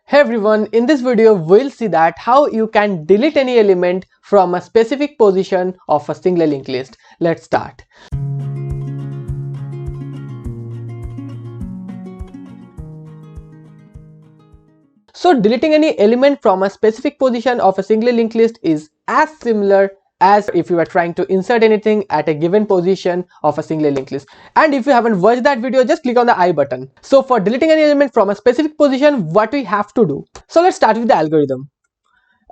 Hey everyone, in this video we'll see that how you can delete any element from a specific position of a single linked list. Let's start. So deleting any element from a specific position of a single linked list is as similar as if you are trying to insert anything at a given position of a single linked list. And if you haven't watched that video, just click on the I button. So for deleting any element from a specific position, what we have to do? So let's start with the algorithm.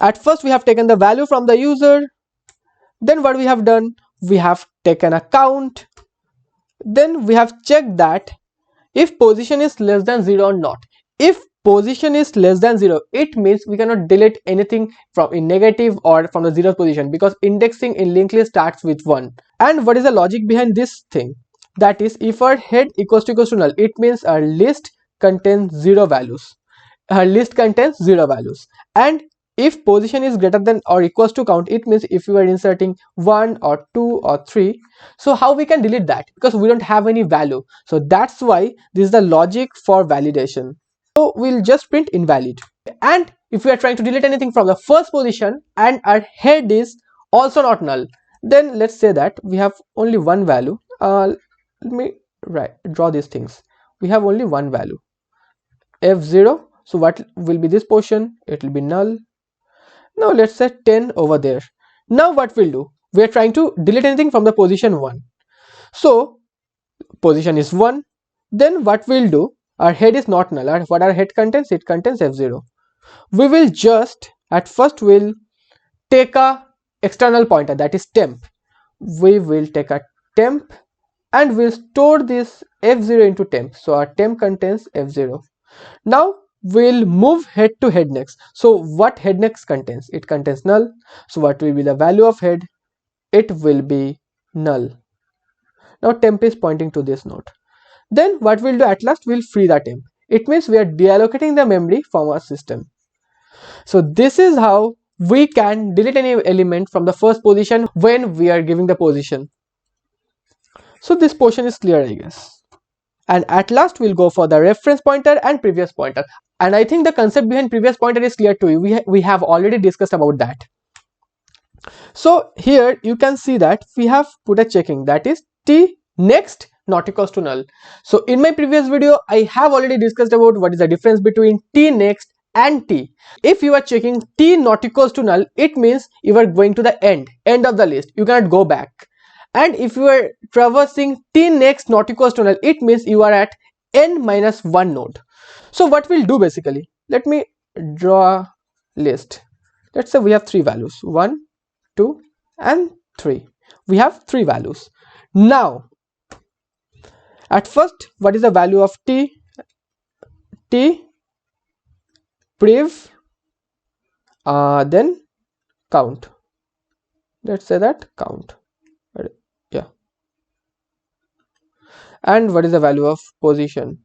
At first we have taken the value from the user. Then what we have done? We have taken a count. Then we have checked that if position is less than 0 or not. If position is less than 0, it means we cannot delete anything from in negative or from the 0th position, because indexing in linked list starts with 1. And what is the logic behind this thing? That is, if our head equals to null, it means our list contains 0 values. Our list contains 0 values. And if position is greater than or equals to count, it means if you are inserting 1 or 2 or 3. So how we can delete that? Because we don't have any value. So that's why this is the logic for validation. So we'll just print invalid. And if we are trying to delete anything from the first position and our head is also not null, then let's say that we have only one value. Let me draw these things. We have only one value, f0. So what will be this portion? It will be null. Now let's say 10 over there. Now what we'll do? We are trying to delete anything from the position 1. So position is 1. Then what we'll do? Our head is not null. What our head contains? It contains f0. We will just at first we'll take a external pointer, that is temp. We will take a temp and we'll store this f0 into temp. So our temp contains f0. Now we'll move head to head next. So what head next contains? It contains null. So what will be the value of head? It will be null. Now temp is pointing to this node. Then what we'll do at last, we'll free the temp. It means we are deallocating the memory from our system. So this is how we can delete any element from the first position when we are giving the position. So this portion is clear, I guess. And at last we'll go for the reference pointer and previous pointer. And I think the concept behind previous pointer is clear to you. We have already discussed about that. So here you can see that we have put a checking, that is t next not equals to null. So in my previous video I have already discussed about what is the difference between t next and t. If you are checking t not equals to null, it means you are going to the end of the list. You cannot go back. And if you are traversing t next not equals to null, it means you are at n minus 1 node. So what we'll do basically, let me draw a list. Let's say we have 3 values, 1, 2 and 3. We have 3 values. Now at first, what is the value of t? T prev, then count. Let's say that count. Yeah. And what is the value of position?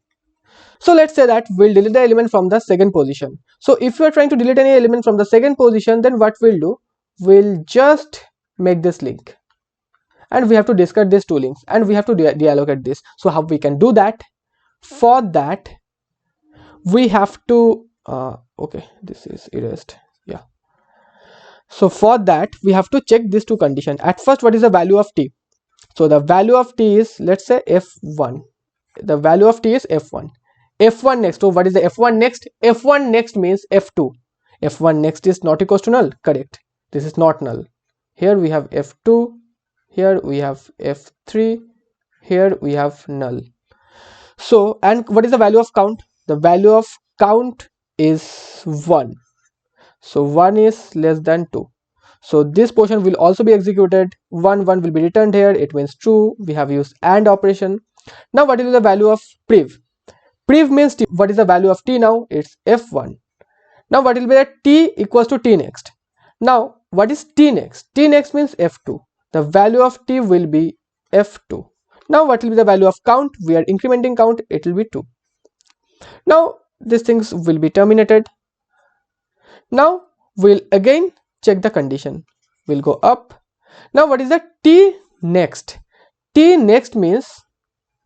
So let's say that we'll delete the element from the second position. So if you are trying to delete any element from the second position, then what we'll do? We'll just make this link. And we have to discard these 2 links and we have to deallocate this. So how we can do that? For that we have to okay, this is erased. Yeah. So for that we have to check these 2 conditions. At first, what is the value of t? So the value of t is, let's say, f1. The value of t is f1. F1 next. So what is the f1 next? F1 next means f2. F1 next is not equals to null. Correct. This is not null. Here we have f2. Here we have f3. Here we have null. So, and what is the value of count? The value of count is 1. So 1 is less than 2. So this portion will also be executed. 1 will be returned here. It means true. We have used AND operation. Now what is the value of prev? Prev means t. What is the value of t now? It's f1. Now what will be that? T equals to t next. Now what is t next? T next means f2. The value of t will be f2. Now what will be the value of count? We are incrementing count. It will be 2. Now these things will be terminated. Now we'll again check the condition. We'll go up. Now what is the t next? T next means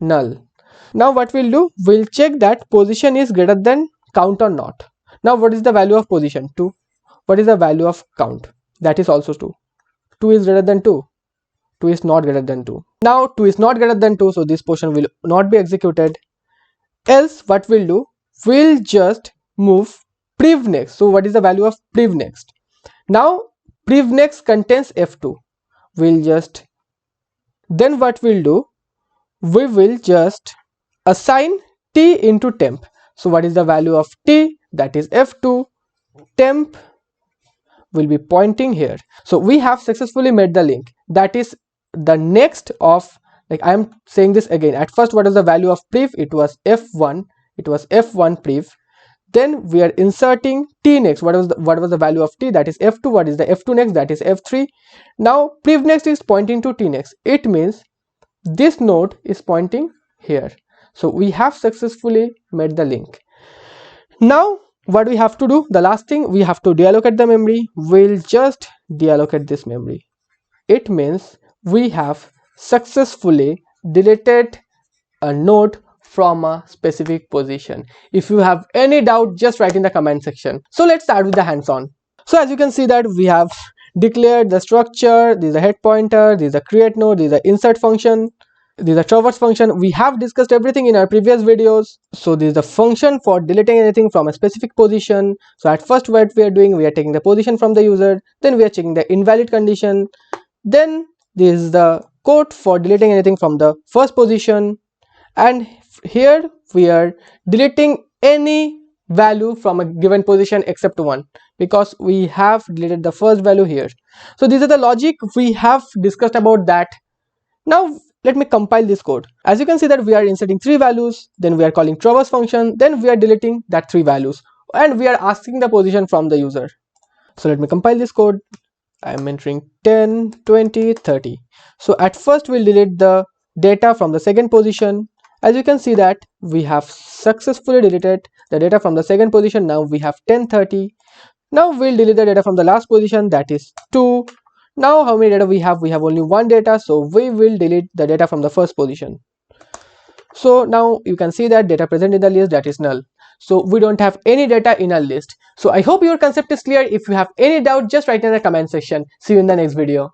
null. Now what we'll do? We'll check that position is greater than count or not. Now what is the value of position? 2. What is the value of count? That is also 2. 2 is greater than 2. 2 is not greater than 2. Now 2 is not greater than 2, so this portion will not be executed. Else what we'll do, we'll just move prev next. So what is the value of prev next? Now prev next contains f2. Then what we'll do, we will just assign t into temp. So what is the value of t? That is f2. Temp will be pointing here. So we have successfully made the link. That is the next of, like I am saying this again, at first what is the value of prev? It was f1. It was f1 prev. Then we are inserting t next. What was the value of t? That is f2. What is the f2 next? That is f3. Now prev next is pointing to t next. It means this node is pointing here. So we have successfully made the link. Now what we have to do, the last thing, we have to deallocate the memory. We'll just deallocate this memory. It means we have successfully deleted a node from a specific position. If you have any doubt, just write in the comment section. So let's start with the hands-on. So as you can see that we have declared the structure. This is a head pointer, this is a create node, this is a insert function, this is a traverse function. We have discussed everything in our previous videos. So this is the function for deleting anything from a specific position. So at first what we are doing, we are taking the position from the user, then we are checking the invalid condition, then this is the code for deleting anything from the first position, and here we are deleting any value from a given position except 1, because we have deleted the first value here. So these are the logic we have discussed about that. Now let me compile this code. As you can see that we are inserting 3 values, then we are calling traverse function, then we are deleting that 3 values, and we are asking the position from the user. So let me compile this code. I am entering 10, 20, 30. So at first we'll delete the data from the second position. As you can see that we have successfully deleted the data from the second position. Now we have 10, 30. Now we'll delete the data from the last position, that is 2. Now how many data we have? We have only 1 data, so we will delete the data from the first position. So now you can see that data present in the list, that is null. So we don't have any data in our list. So I hope your concept is clear. If you have any doubt, just write in the comment section. See you in the next video.